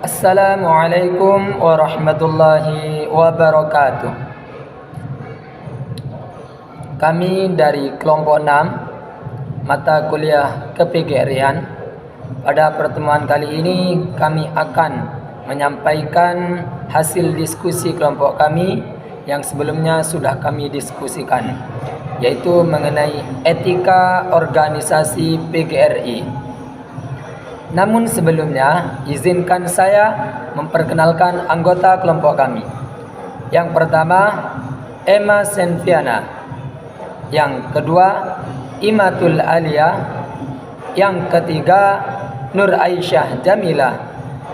Assalamualaikum warahmatullahi wabarakatuh. Kami dari kelompok 6 mata kuliah KPGRian. Pada pertemuan kali ini kami akan menyampaikan hasil diskusi kelompok kami yang sebelumnya sudah kami diskusikan, yaitu mengenai etika organisasi PGRI. Namun sebelumnya, izinkan saya memperkenalkan anggota kelompok kami. Yang pertama, Emma Senfiana. Yang kedua, Imatul Alia. Yang ketiga, Nur Aisyah Jamilah.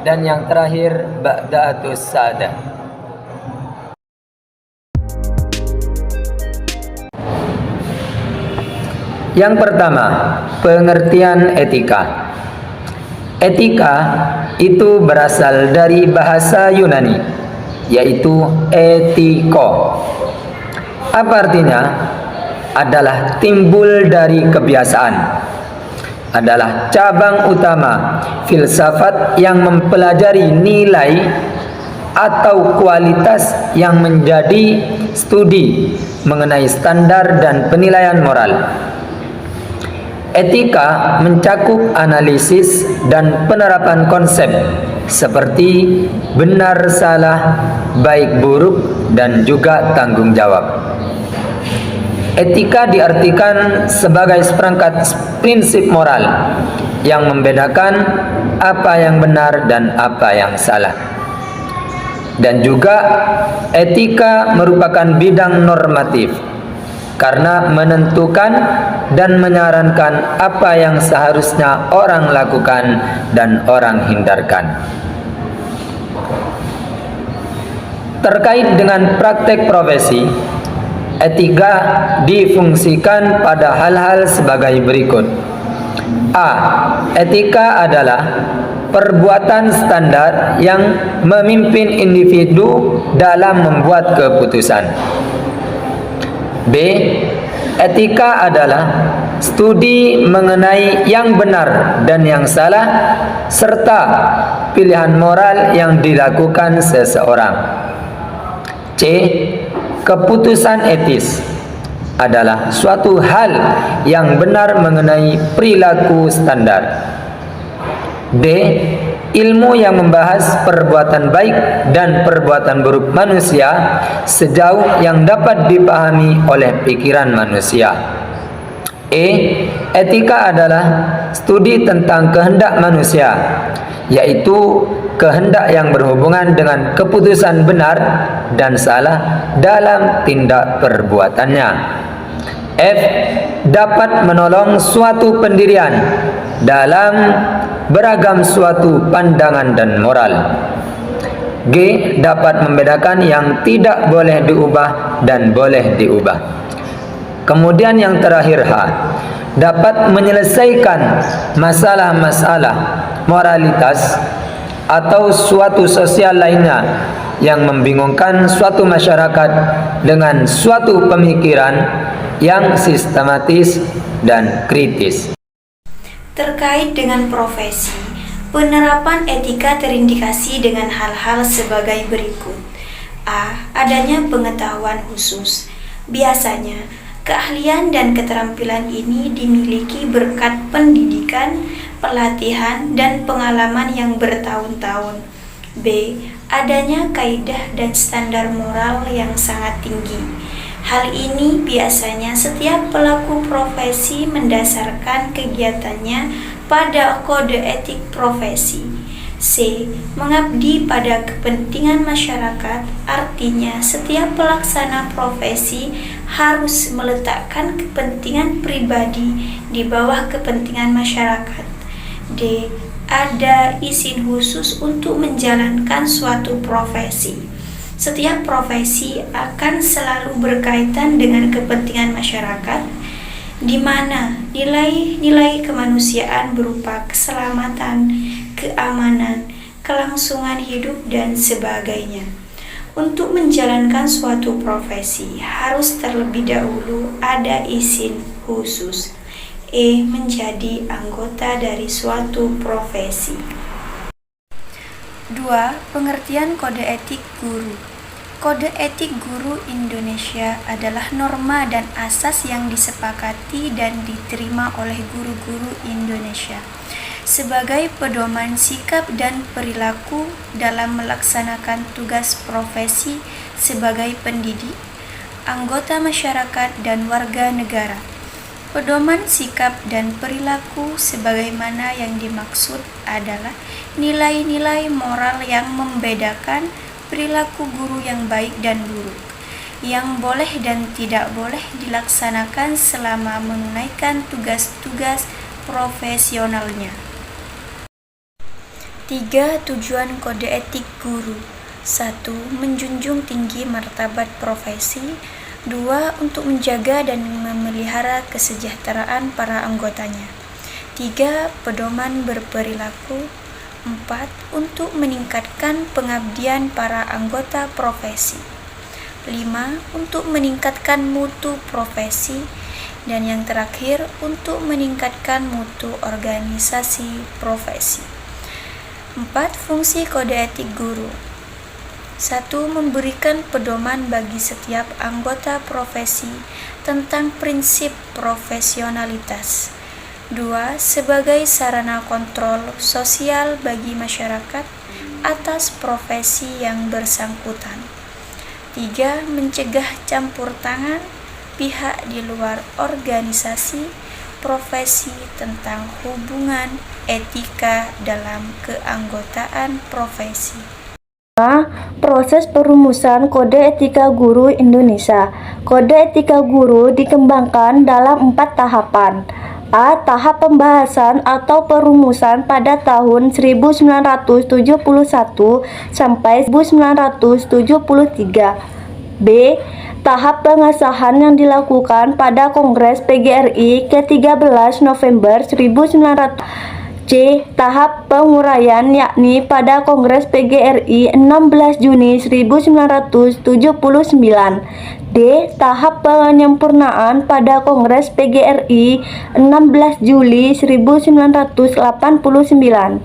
Dan yang terakhir, Ba'da'atus Sa'adah. Yang pertama, pengertian etika. Etika itu berasal dari bahasa Yunani, yaitu etiko. Apa artinya? Adalah timbul dari kebiasaan. Adalah cabang utama filsafat yang mempelajari nilai atau kualitas yang menjadi studi mengenai standar dan penilaian moral. Etika mencakup analisis dan penerapan konsep seperti benar salah, baik buruk, dan juga tanggung jawab. Etika diartikan sebagai seperangkat prinsip moral yang membedakan apa yang benar dan apa yang salah. Dan juga etika merupakan bidang normatif karena menentukan dan menyarankan apa yang seharusnya orang lakukan dan orang hindarkan. Terkait dengan praktek profesi, etika difungsikan pada hal-hal sebagai berikut. A. Etika adalah perbuatan standar yang memimpin individu dalam membuat keputusan. B. Etika adalah studi mengenai yang benar dan yang salah serta pilihan moral yang dilakukan seseorang. C. Keputusan etis adalah suatu hal yang benar mengenai perilaku standar. D. Ilmu yang membahas perbuatan baik dan perbuatan buruk manusia sejauh yang dapat dipahami oleh pikiran manusia. E. Etika adalah studi tentang kehendak manusia, yaitu kehendak yang berhubungan dengan keputusan benar dan salah dalam tindak perbuatannya. F. Dapat menolong suatu pendirian dalam beragam suatu pandangan dan moral. G. Dapat membedakan yang tidak boleh diubah dan boleh diubah. Kemudian yang terakhir H. Dapat menyelesaikan masalah-masalah moralitas atau suatu sosial lainnya yang membingungkan suatu masyarakat dengan suatu pemikiran yang sistematis dan kritis. Terkait dengan profesi, penerapan etika terindikasi dengan hal-hal sebagai berikut. A. Adanya pengetahuan khusus. Biasanya, keahlian dan keterampilan ini dimiliki berkat pendidikan, pelatihan, dan pengalaman yang bertahun-tahun. B. Adanya kaidah dan standar moral yang sangat tinggi. Hal ini biasanya setiap pelaku profesi mendasarkan kegiatannya pada kode etik profesi. C. Mengabdi pada kepentingan masyarakat, artinya setiap pelaksana profesi harus meletakkan kepentingan pribadi di bawah kepentingan masyarakat. D. Ada izin khusus untuk menjalankan suatu profesi. Setiap profesi akan selalu berkaitan dengan kepentingan masyarakat, di mana nilai-nilai kemanusiaan berupa keselamatan, keamanan, kelangsungan hidup, dan sebagainya. Untuk menjalankan suatu profesi, harus terlebih dahulu ada izin khusus. E. Menjadi anggota dari suatu profesi. 2. Pengertian kode etik guru. Kode etik guru Indonesia adalah norma dan asas yang disepakati dan diterima oleh guru-guru Indonesia sebagai pedoman sikap dan perilaku dalam melaksanakan tugas profesi sebagai pendidik, anggota masyarakat, dan warga negara. Pedoman sikap dan perilaku sebagaimana yang dimaksud adalah nilai-nilai moral yang membedakan perilaku guru yang baik dan buruk, yang boleh dan tidak boleh dilaksanakan selama menunaikan tugas-tugas profesionalnya. 3. Tujuan kode etik guru. 1. Menjunjung tinggi martabat profesi. 2. Untuk menjaga dan memelihara kesejahteraan para anggotanya. 3. Pedoman berperilaku. 4. Untuk meningkatkan pengabdian para anggota profesi. 5. Untuk meningkatkan mutu profesi. Dan yang terakhir, untuk meningkatkan mutu organisasi profesi. 4. Fungsi kode etik guru. 1. Memberikan pedoman bagi setiap anggota profesi tentang prinsip profesionalitas. 2. Sebagai sarana kontrol sosial bagi masyarakat atas profesi yang bersangkutan. 3. Mencegah campur tangan pihak di luar organisasi profesi tentang hubungan etika dalam keanggotaan profesi. Proses perumusan Kode Etika Guru Indonesia. Kode Etika Guru dikembangkan dalam 4 tahapan. A. Tahap pembahasan atau perumusan pada tahun 1971 sampai 1973. B. Tahap pengesahan yang dilakukan pada Kongres PGRI ke-13 November 1900. C. Tahap penguraian yakni pada Kongres PGRI 16 Juni 1979. D. Tahap penyempurnaan pada Kongres PGRI 16 Juli 1989.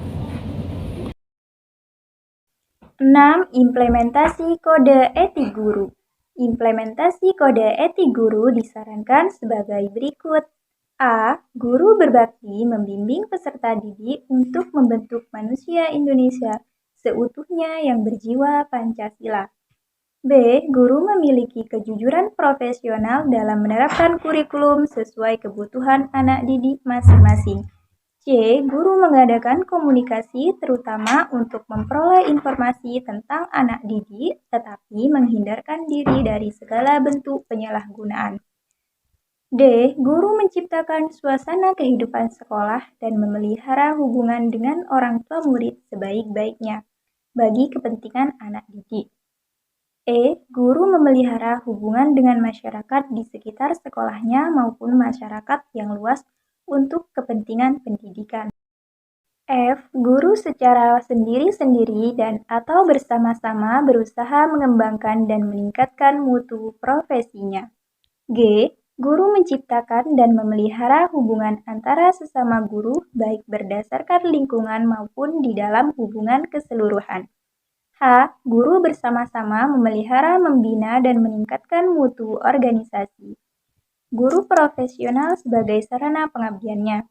6. Implementasi kode etik guru. Implementasi kode etik guru disarankan sebagai berikut. A. Guru berbakti membimbing peserta didik untuk membentuk manusia Indonesia seutuhnya yang berjiwa Pancasila. B. Guru memiliki kejujuran profesional dalam menerapkan kurikulum sesuai kebutuhan anak didik masing-masing. C. Guru mengadakan komunikasi terutama untuk memperoleh informasi tentang anak didik tetapi menghindarkan diri dari segala bentuk penyalahgunaan. D. Guru menciptakan suasana kehidupan sekolah dan memelihara hubungan dengan orang tua murid sebaik-baiknya bagi kepentingan anak didik. E. Guru memelihara hubungan dengan masyarakat di sekitar sekolahnya maupun masyarakat yang luas untuk kepentingan pendidikan. F. Guru secara sendiri-sendiri dan atau bersama-sama berusaha mengembangkan dan meningkatkan mutu profesinya. G. Guru menciptakan dan memelihara hubungan antara sesama guru baik berdasarkan lingkungan maupun di dalam hubungan keseluruhan. H. Guru bersama-sama memelihara, membina, dan meningkatkan mutu organisasi. Guru profesional sebagai sarana pengabdiannya.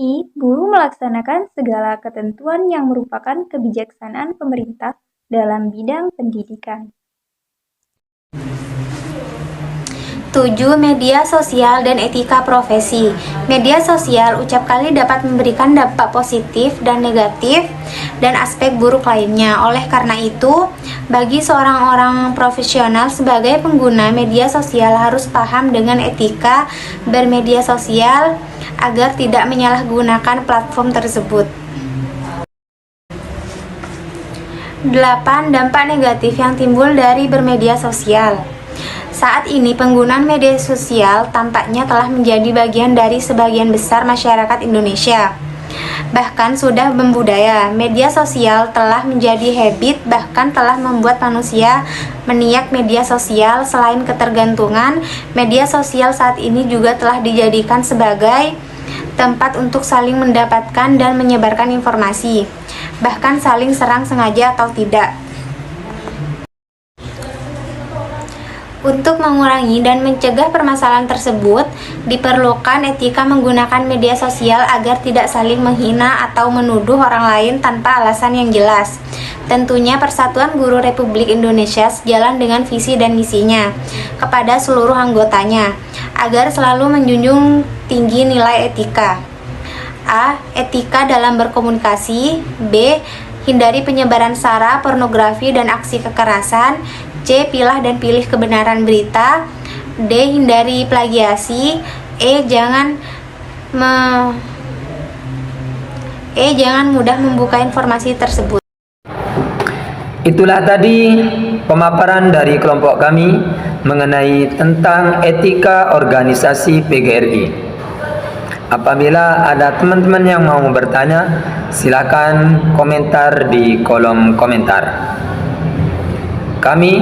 I. Guru melaksanakan segala ketentuan yang merupakan kebijaksanaan pemerintah dalam bidang pendidikan. 7. Media sosial dan etika profesi. Media sosial ucap kali dapat memberikan dampak positif dan negatif dan aspek buruk lainnya. Oleh karena itu, bagi seorang orang profesional sebagai pengguna media sosial harus paham dengan etika bermedia sosial agar tidak menyalahgunakan platform tersebut. 8. Dampak negatif yang timbul dari bermedia sosial. Saat ini penggunaan media sosial tampaknya telah menjadi bagian dari sebagian besar masyarakat Indonesia. Bahkan sudah membudaya. Media sosial telah menjadi habit, bahkan telah membuat manusia meniak media sosial. Selain ketergantungan, media sosial saat ini juga telah dijadikan sebagai tempat untuk saling mendapatkan dan menyebarkan informasi, bahkan saling serang sengaja atau tidak. Untuk mengurangi dan mencegah permasalahan tersebut, diperlukan etika menggunakan media sosial agar tidak saling menghina atau menuduh orang lain tanpa alasan yang jelas. Tentunya Persatuan Guru Republik Indonesia sejalan dengan visi dan misinya kepada seluruh anggotanya, agar selalu menjunjung tinggi nilai etika. A. Etika dalam berkomunikasi. B. Hindari penyebaran sara, pornografi, dan aksi kekerasan. C. Pilah dan pilih kebenaran berita. D. Hindari plagiasi. E. Jangan mudah membuka informasi tersebut. Itulah tadi pemaparan dari kelompok kami mengenai tentang etika organisasi PGRI. Apabila ada teman-teman yang mau bertanya, silakan komentar di kolom komentar. Kami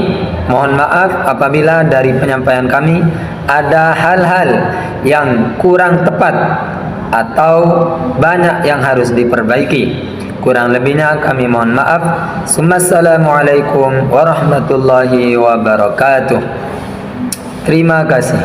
mohon maaf apabila dari penyampaian kami ada hal-hal yang kurang tepat atau banyak yang harus diperbaiki. Kurang lebihnya kami mohon maaf. Assalamualaikum warahmatullahi wabarakatuh. Terima kasih.